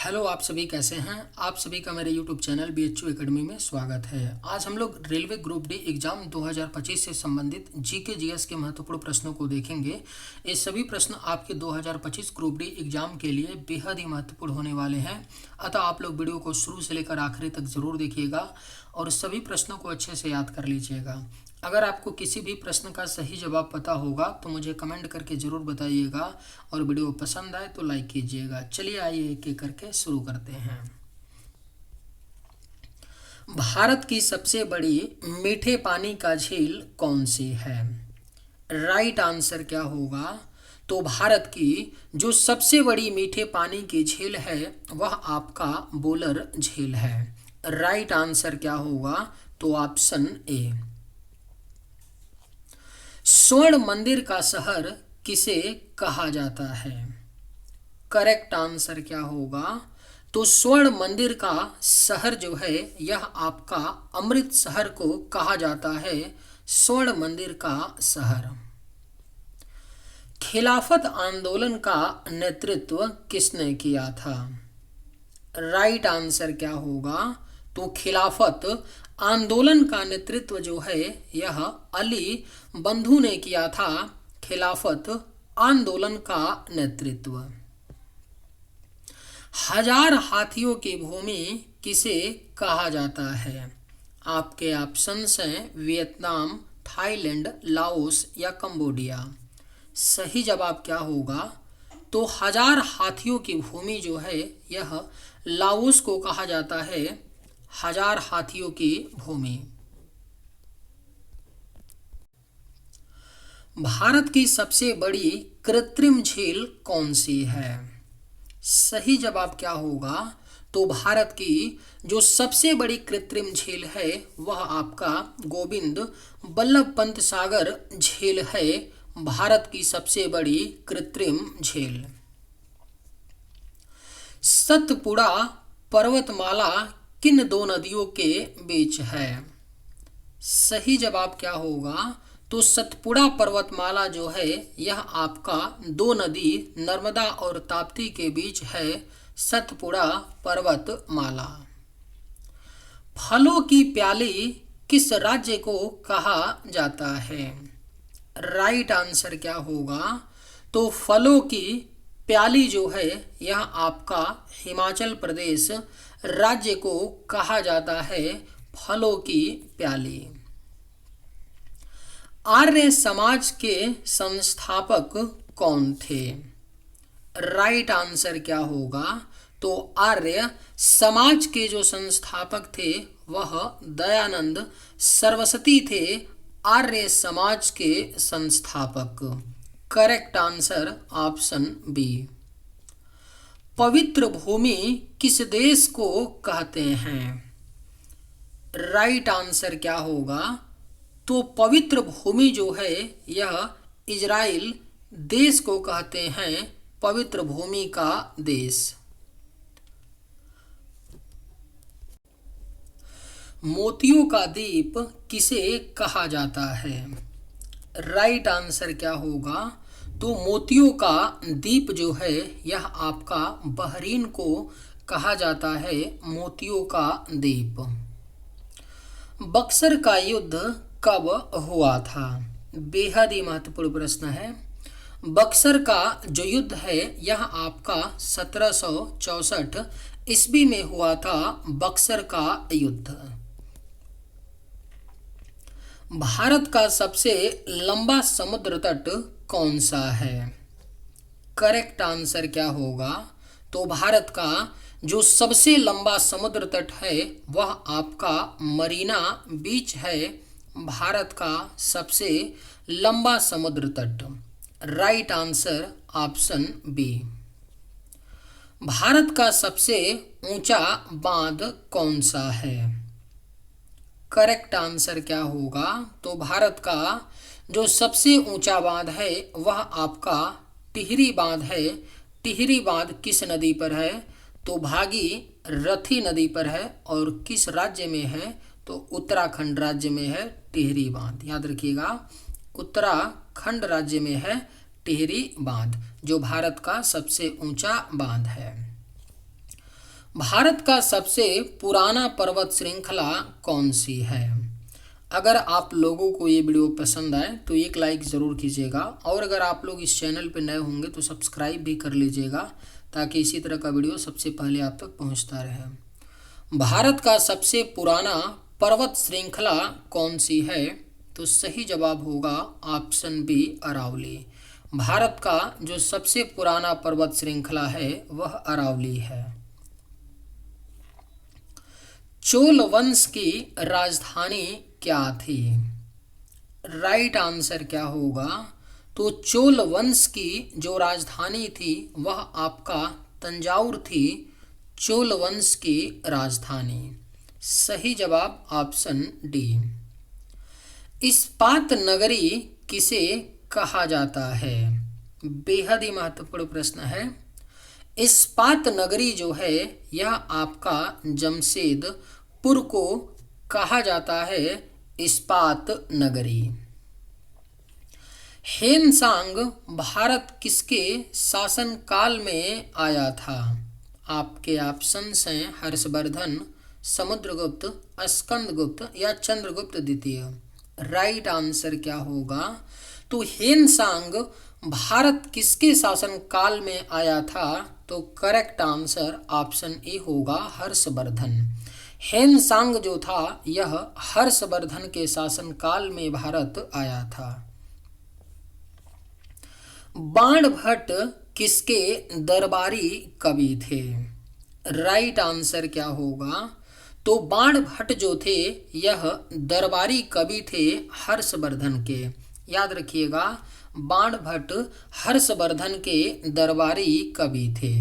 Hello, आप सभी कैसे हैं। आप सभी का मेरे यूट्यूब चैनल BHU एकेडमी में स्वागत है। आज हम लोग रेलवे ग्रुप डी एग्जाम 2025 से संबंधित जीके जीएस के महत्वपूर्ण प्रश्नों को देखेंगे। ये सभी प्रश्न आपके 2025 ग्रुप डी एग्जाम के लिए बेहद ही महत्वपूर्ण होने वाले हैं। अतः आप लोग वीडियो को शुरू से लेकर आखिरी तक जरूर देखिएगा और सभी प्रश्नों को अच्छे से याद कर लीजिएगा। अगर आपको किसी भी प्रश्न का सही जवाब पता होगा तो मुझे कमेंट करके ज़रूर बताइएगा और वीडियो पसंद आए तो लाइक कीजिएगा। चलिए आइए एक एक करके शुरू करते हैं। भारत की सबसे बड़ी मीठे पानी का झील कौन सी है? राइट आंसर क्या होगा? तो भारत की जो सबसे बड़ी मीठे पानी की झील है वह आपका बोलर झील है। राइट आंसर क्या होगा? तो ऑप्शन ए। स्वर्ण मंदिर का शहर किसे कहा जाता है? करेक्ट आंसर क्या होगा? तो स्वर्ण मंदिर का शहर जो है यह आपका अमृत शहर को कहा जाता है। स्वर्ण मंदिर का शहर। खिलाफत आंदोलन का नेतृत्व किसने किया था? राइट आंसर क्या होगा? तो खिलाफत आंदोलन का नेतृत्व जो है यह अली बंधु ने किया था। खिलाफत आंदोलन का नेतृत्व। हजार हाथियों की भूमि किसे कहा जाता है? आपके ऑप्शंस हैं वियतनाम, थाईलैंड, लाओस या कंबोडिया। सही जवाब क्या होगा? तो हजार हाथियों की भूमि जो है यह लाओस को कहा जाता है। हजार हाथियों की भूमि। भारत की सबसे बड़ी कृत्रिम झील कौन सी है? सही जवाब क्या होगा? तो भारत की जो सबसे बड़ी कृत्रिम झील है वह आपका गोविंद बल्लभ पंत सागर झील है। भारत की सबसे बड़ी कृत्रिम झील। सतपुड़ा पर्वतमाला किन दो नदियों के बीच है? सही जवाब क्या होगा? तो सतपुड़ा पर्वतमाला जो है यह आपका दो नदी नर्मदा और ताप्ती के बीच है। सतपुड़ा पर्वतमाला। फलों की प्याली किस राज्य को कहा जाता है? राइट आंसर क्या होगा? तो फलों की प्याली जो है यह आपका हिमाचल प्रदेश राज्य को कहा जाता है। फलों की प्याली। आर्य समाज के संस्थापक कौन थे? राइट आंसर क्या होगा? तो आर्य समाज के जो संस्थापक थे वह दयानंद सरस्वती थे। आर्य समाज के संस्थापक। Correct answer option B. पवित्र भूमि किस देश को कहते हैं? राइट आंसर क्या होगा? तो पवित्र भूमि जो है यह इजराइल देश को कहते हैं। पवित्र भूमि का देश। मोतियों का द्वीप किसे कहा जाता है? राइट आंसर क्या होगा? तो मोतियों का द्वीप जो है यह आपका बहरीन को कहा जाता है। मोतियों का द्वीप। बक्सर का युद्ध कब हुआ था? बेहद ही महत्वपूर्ण प्रश्न है। बक्सर का जो युद्ध है यह आपका 1764 ईस्वी में हुआ था। बक्सर का युद्ध। भारत का सबसे लंबा समुद्र तट कौन सा है? करेक्ट आंसर क्या होगा? तो भारत का जो सबसे लंबा समुद्र तट है वह आपका मरीना बीच है। भारत का सबसे लंबा समुद्र तट। Right answer option B. Bharat का सबसे ऊंचा बांध कौन सा है? करेक्ट आंसर क्या होगा? तो भारत का जो सबसे ऊंचा बांध है वह आपका टिहरी बांध है। टिहरी बांध किस नदी पर है? तो भागीरथी नदी पर है। और किस राज्य में है? तो उत्तराखंड राज्य में है टिहरी बांध। याद रखिएगा, उत्तराखंड राज्य में है टिहरी बांध जो भारत का सबसे ऊंचा बांध है। भारत का सबसे पुराना पर्वत श्रृंखला कौन सी है? अगर आप लोगों को ये वीडियो पसंद आए तो एक लाइक ज़रूर कीजिएगा, और अगर आप लोग इस चैनल पर नए होंगे तो सब्सक्राइब भी कर लीजिएगा, ताकि इसी तरह का वीडियो सबसे पहले आप तक पहुंचता रहे। भारत का सबसे पुराना पर्वत श्रृंखला कौन सी है? तो सही जवाब होगा ऑप्शन बी, अरावली। भारत का जो सबसे पुराना पर्वत श्रृंखला है वह अरावली है। चोल वंश की राजधानी क्या थी? राइट आंसर क्या होगा? तो चोल वंश की जो राजधानी थी वह आपका तंजावुर थी। चोल वंश की राजधानी। सही जवाब ऑप्शन डी। इस्पात नगरी किसे कहा जाता है? बेहद ही महत्वपूर्ण प्रश्न है। इस्पात नगरी जो है यह आपका जमशेदपुर को कहा जाता है इस्पात नगरी। हेनसांग भारत किसके शासनकाल में आया था? आपके ऑप्शंस हैं हर्षवर्धन, समुद्रगुप्त, स्कंदगुप्त या चंद्रगुप्त द्वितीय। राइट आंसर क्या होगा? तो हेनसांग भारत किसके शासनकाल में आया था? तो करेक्ट आंसर ऑप्शन ए होगा, हर्षवर्धन। हेनसांग जो था यह हर्षवर्धन के शासनकाल में भारत आया था। बाणभट्ट किसके दरबारी कवि थे? राइट आंसर क्या होगा? तो बाणभट्ट जो थे यह दरबारी कवि थे हर्षवर्धन के। याद रखिएगा, बाणभट्ट हर्षवर्धन के दरबारी कवि थे।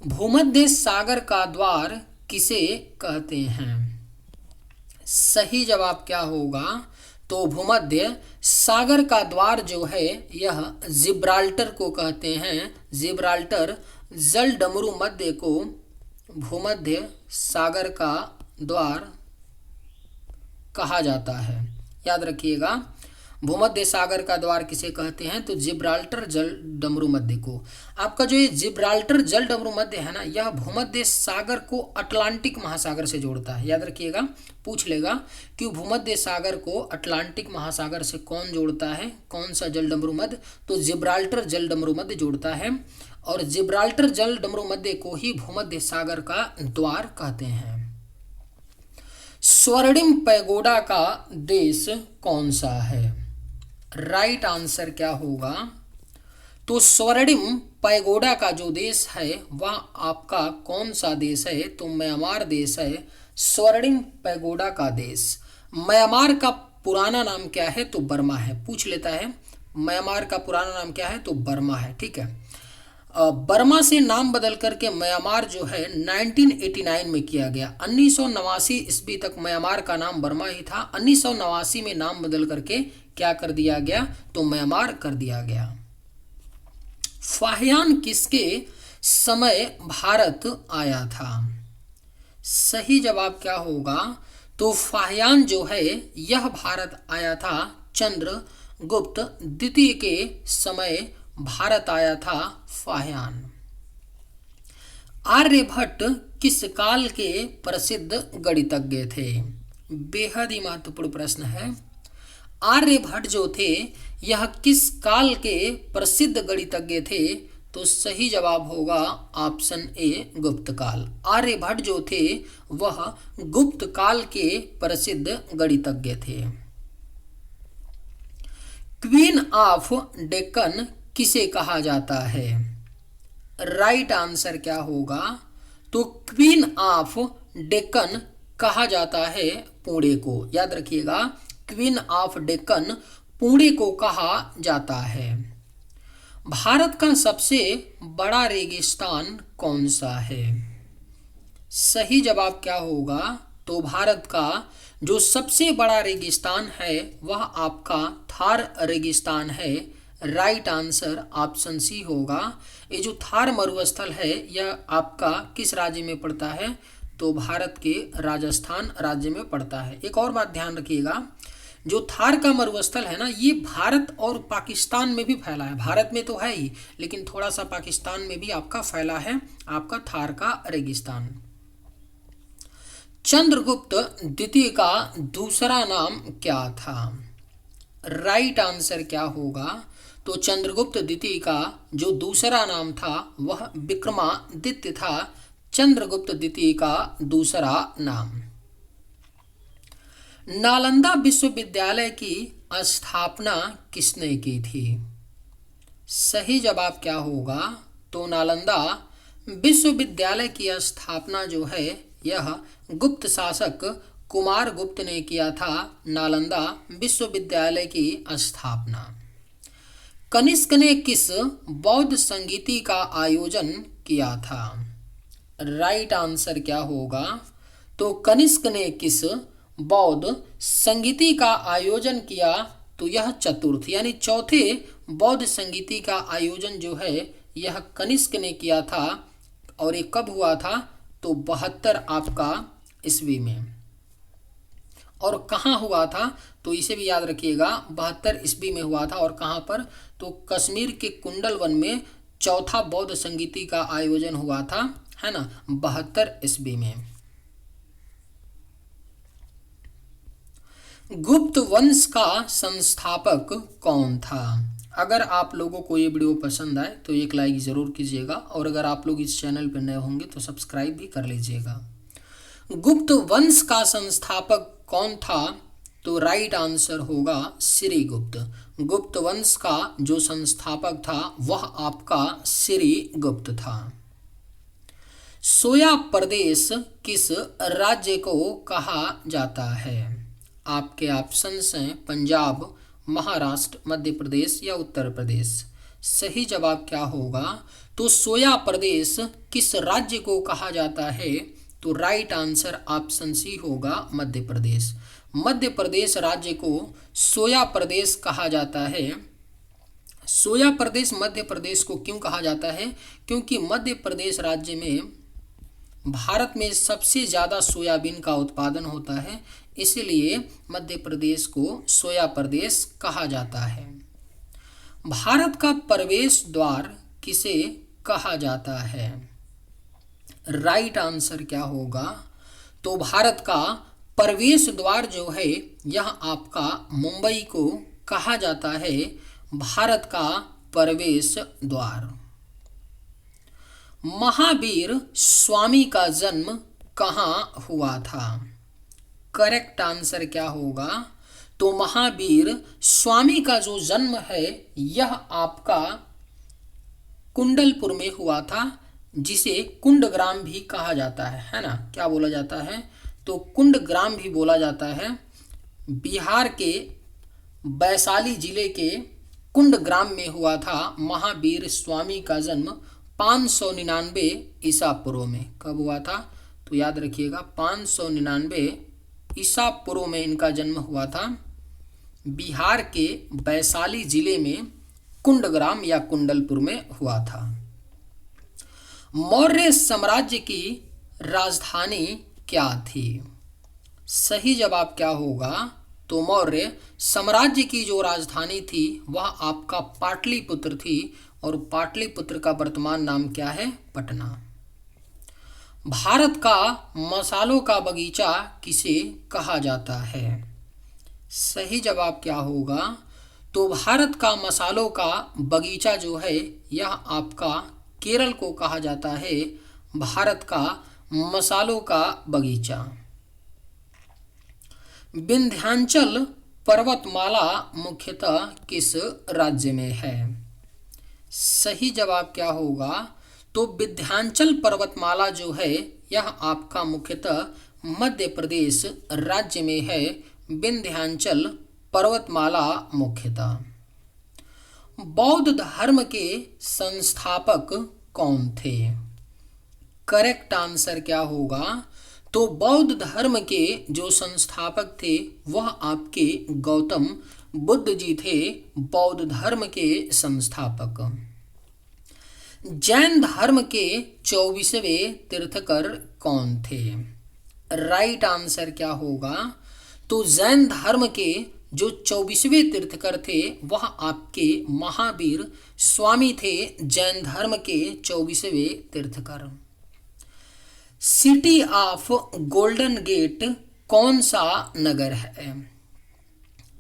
भूमध्य सागर का द्वार किसे कहते हैं? सही जवाब क्या होगा? तो भूमध्य सागर का द्वार जो है यह जिब्राल्टर को कहते हैं। जिब्राल्टर जल डमरू मध्य को भूमध्य सागर का द्वार कहा जाता है। याद रखिएगा, भूमध्य सागर का द्वार किसे कहते हैं? तो जिब्राल्टर जल डमरू मध्य को। आपका जो ये जिब्राल्टर जल डमरू मध्य है ना, यह भूमध्य सागर को अटलांटिक महासागर से जोड़ता है। याद रखिएगा, पूछ लेगा कि भूमध्य सागर को अटलांटिक महासागर से कौन जोड़ता है, कौन सा जल डमरू मध्य? तो जिब्राल्टर जल डमरू मध्य जोड़ता है, और जिब्राल्टर जल डमरू मध्य को ही भूमध्य सागर का द्वार कहते हैं। स्वर्णिम पैगोडा का देश कौन सा है? राइट आंसर क्या होगा? तो स्वर्णिम पैगोडा का जो देश है वह आपका कौन सा देश है? तो म्यांमार देश है स्वर्णिम पैगोडा का देश। म्यांमार का पुराना नाम क्या है? तो बर्मा है। पूछ लेता है म्यांमार का पुराना नाम क्या है? तो बर्मा है। ठीक है, बर्मा से नाम बदल करके म्यांमार जो है 1989 में किया गया। 1989 ईस्वी तक म्यांमार का नाम बर्मा ही था। 1989 में नाम बदल करके क्या कर दिया गया? तो म्यांमार कर दिया गया। फाहियान किसके समय भारत आया था? सही जवाब क्या होगा? तो फाहियान जो है यह भारत आया था चंद्रगुप्त द्वितीय के समय भारत आया था फाहियान। आर्यभट्ट किस काल के प्रसिद्ध गणितज्ञ थे? बेहद ही महत्वपूर्ण प्रश्न है। आर्यभट्ट जो थे यह किस काल के प्रसिद्ध गणितज्ञ थे? तो सही जवाब होगा ऑप्शन ए, गुप्त काल। आर्यभट्ट जो थे वह गुप्त काल के प्रसिद्ध गणितज्ञ थे। क्वीन ऑफ डेक्कन किसे कहा जाता है? राइट आंसर क्या होगा? तो क्वीन ऑफ डेक्कन कहा जाता है पुणे को। याद रखिएगा, क्वीन ऑफ डेक्कन पुणे को कहा जाता है। भारत का सबसे बड़ा रेगिस्तान कौन सा है? सही जवाब क्या होगा? तो भारत का जो सबसे बड़ा रेगिस्तान है वह आपका थार रेगिस्तान है। राइट आंसर ऑप्शन सी होगा। ये जो थार मरुस्थल है यह आपका किस राज्य में पड़ता है? तो भारत के राजस्थान राज्य में पड़ता है। एक और बात ध्यान रखिएगा, जो थार का मरुस्थल है ना, ये भारत और पाकिस्तान में भी फैला है। भारत में तो है ही, लेकिन थोड़ा सा पाकिस्तान में भी आपका फैला है आपका थार का रेगिस्तान। चंद्रगुप्त द्वितीय का दूसरा नाम क्या था? राइट आंसर क्या होगा? तो चंद्रगुप्त द्वितीय का जो दूसरा नाम था वह विक्रमादित्य था। चंद्रगुप्त द्वितीय का दूसरा नाम। नालंदा विश्वविद्यालय की स्थापना किसने की थी? सही जवाब क्या होगा? तो नालंदा विश्वविद्यालय की स्थापना जो है यह गुप्त शासक कुमार गुप्त ने किया था। नालंदा विश्वविद्यालय की स्थापना। कनिष्क ने किस बौद्ध संगीति का आयोजन किया था? राइट आंसर क्या होगा? तो कनिष्क ने किस बौद्ध संगीति का आयोजन किया? तो यह चतुर्थ यानी चौथे बौद्ध संगीति का आयोजन जो है यह कनिष्क ने किया था। और ये कब हुआ था? तो 72 आपका ईस्वी में। और कहाँ हुआ था? तो इसे भी याद रखिएगा, 72 ईस्वी में हुआ था। और कहाँ पर? तो कश्मीर के कुंडल वन में चौथा बौद्ध संगीति का आयोजन हुआ था, है ना, 72 ईस्वी में। गुप्त वंश का संस्थापक कौन था? अगर आप लोगों को ये वीडियो पसंद आए तो एक लाइक ज़रूर कीजिएगा, और अगर आप लोग इस चैनल पर नए होंगे तो सब्सक्राइब भी कर लीजिएगा। गुप्त वंश का संस्थापक कौन था? तो राइट आंसर होगा श्रीगुप्त। गुप्त वंश का जो संस्थापक था वह आपका श्रीगुप्त था। सोया प्रदेश किस राज्य को कहा जाता है? आपके ऑप्शंस हैं पंजाब, महाराष्ट्र, मध्य प्रदेश या उत्तर प्रदेश। सही जवाब क्या होगा? तो सोया प्रदेश किस राज्य को कहा जाता है? तो राइट आंसर ऑप्शन सी होगा मध्य प्रदेश। मध्य प्रदेश राज्य को सोया प्रदेश कहा जाता है। सोया प्रदेश मध्य प्रदेश को क्यों कहा जाता है? क्योंकि मध्य प्रदेश राज्य में भारत में सबसे ज़्यादा सोयाबीन का उत्पादन होता है, इसलिए मध्य प्रदेश को सोया प्रदेश कहा जाता है। भारत का प्रवेश द्वार किसे कहा जाता है? राइट आंसर क्या होगा? तो भारत का प्रवेश द्वार जो है यह आपका मुंबई को कहा जाता है भारत का प्रवेश द्वार। महावीर स्वामी का जन्म कहाँ हुआ था? करेक्ट आंसर क्या होगा? तो महावीर स्वामी का जो जन्म है यह आपका कुंडलपुर में हुआ था, जिसे कुंडग्राम भी कहा जाता है ना। क्या बोला जाता है? तो कुंडग्राम भी बोला जाता है। बिहार के वैशाली जिले के कुंडग्राम में हुआ था महावीर स्वामी का जन्म 599 ईसा पूर्व में। कब हुआ था? तो याद रखिएगा 599 ईसा पूर्व में इनका जन्म हुआ था। बिहार के वैशाली जिले में कुंडग्राम या कुंडलपुर में हुआ था। मौर्य साम्राज्य की राजधानी क्या थी? सही जवाब क्या होगा? तो मौर्य साम्राज्य की जो राजधानी थी वह आपका पाटलिपुत्र थी, और पाटलिपुत्र का वर्तमान नाम क्या है? पटना। भारत का मसालों का बगीचा किसे कहा जाता है? सही जवाब क्या होगा? तो भारत का मसालों का बगीचा जो है यह आपका केरल को कहा जाता है भारत का मसालों का बगीचा। विंध्याचल पर्वतमाला मुख्यतः किस राज्य में है? सही जवाब क्या होगा? तो विंध्याचल पर्वतमाला जो है यह आपका मुख्यतः मध्य प्रदेश राज्य में है। विंध्याचल पर्वतमाला मुख्यतः। बौद्ध धर्म के संस्थापक कौन थे? करेक्ट आंसर क्या होगा? तो बौद्ध धर्म के जो संस्थापक थे वह आपके गौतम बुद्ध जी थे, बौद्ध धर्म के संस्थापक। जैन धर्म के 24वें तीर्थकर कौन थे? राइट आंसर क्या होगा? तो जैन धर्म के जो 24वें तीर्थकर थे वह आपके महावीर स्वामी थे, जैन धर्म के 24वें तीर्थकर। सिटी ऑफ गोल्डन गेट कौन सा नगर है?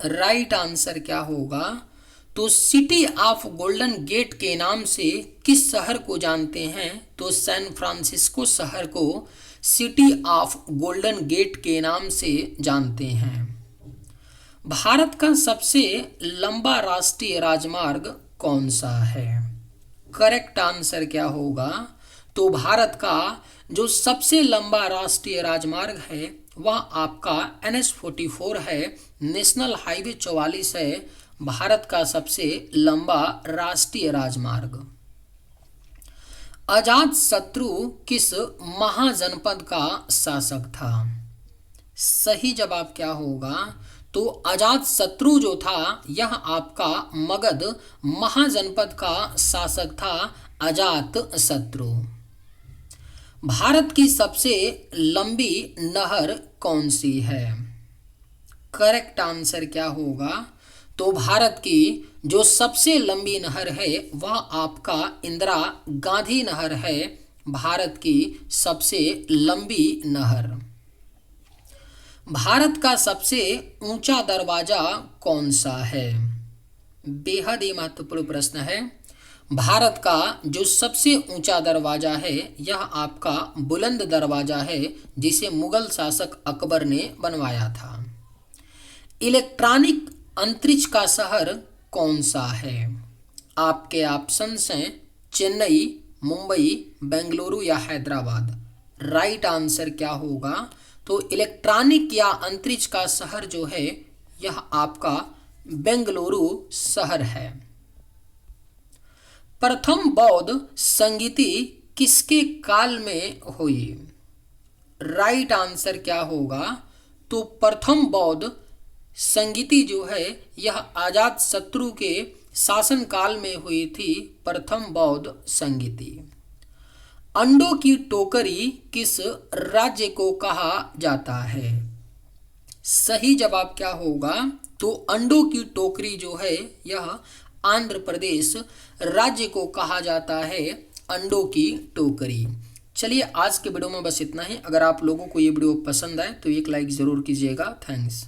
राइट आंसर क्या होगा? तो सिटी ऑफ गोल्डन गेट के नाम से किस शहर को जानते हैं? तो सैन फ्रांसिस्को शहर को सिटी ऑफ गोल्डन गेट के नाम से जानते हैं। भारत का सबसे लंबा राष्ट्रीय राजमार्ग कौन सा है? करेक्ट आंसर क्या होगा? तो भारत का जो सबसे लंबा राष्ट्रीय राजमार्ग है वह आपका NH-44 है, नेशनल हाईवे 44 है, भारत का सबसे लंबा राष्ट्रीय राजमार्ग। अजात शत्रु किस महाजनपद का शासक था? सही जवाब क्या होगा? तो अजात शत्रु जो था यह आपका मगध महाजनपद का शासक था, अजात शत्रु। भारत की सबसे लंबी नहर कौन सी है? करेक्ट आंसर क्या होगा? तो भारत की जो सबसे लंबी नहर है वह आपका इंदिरा गांधी नहर है, भारत की सबसे लंबी नहर। भारत का सबसे ऊंचा दरवाजा कौन सा है? बेहद ही महत्वपूर्ण प्रश्न है। भारत का जो सबसे ऊंचा दरवाजा है यह आपका बुलंद दरवाजा है, जिसे मुगल शासक अकबर ने बनवाया था। इलेक्ट्रॉनिक अंतरिक्ष का शहर कौन सा है? आपके ऑप्शंस हैं चेन्नई, मुंबई, बेंगलुरु या हैदराबाद। राइट आंसर क्या होगा? तो इलेक्ट्रॉनिक या अंतरिक्ष का शहर जो है यह आपका बेंगलुरु शहर है। प्रथम बौद्ध संगीति किसके काल में हुई? राइट आंसर क्या होगा? तो प्रथम बौद्ध संगीति जो है यह अजात शत्रु के शासन काल में हुई थी, प्रथम बौद्ध संगीति। अंडों की टोकरी किस राज्य को कहा जाता है? सही जवाब क्या होगा? तो अंडों की टोकरी जो है यह आंध्र प्रदेश राज्य को कहा जाता है, अंडों की टोकरी। चलिए आज के वीडियो में बस इतना ही। अगर आप लोगों को ये वीडियो पसंद आए तो एक लाइक ज़रूर कीजिएगा। थैंक्स।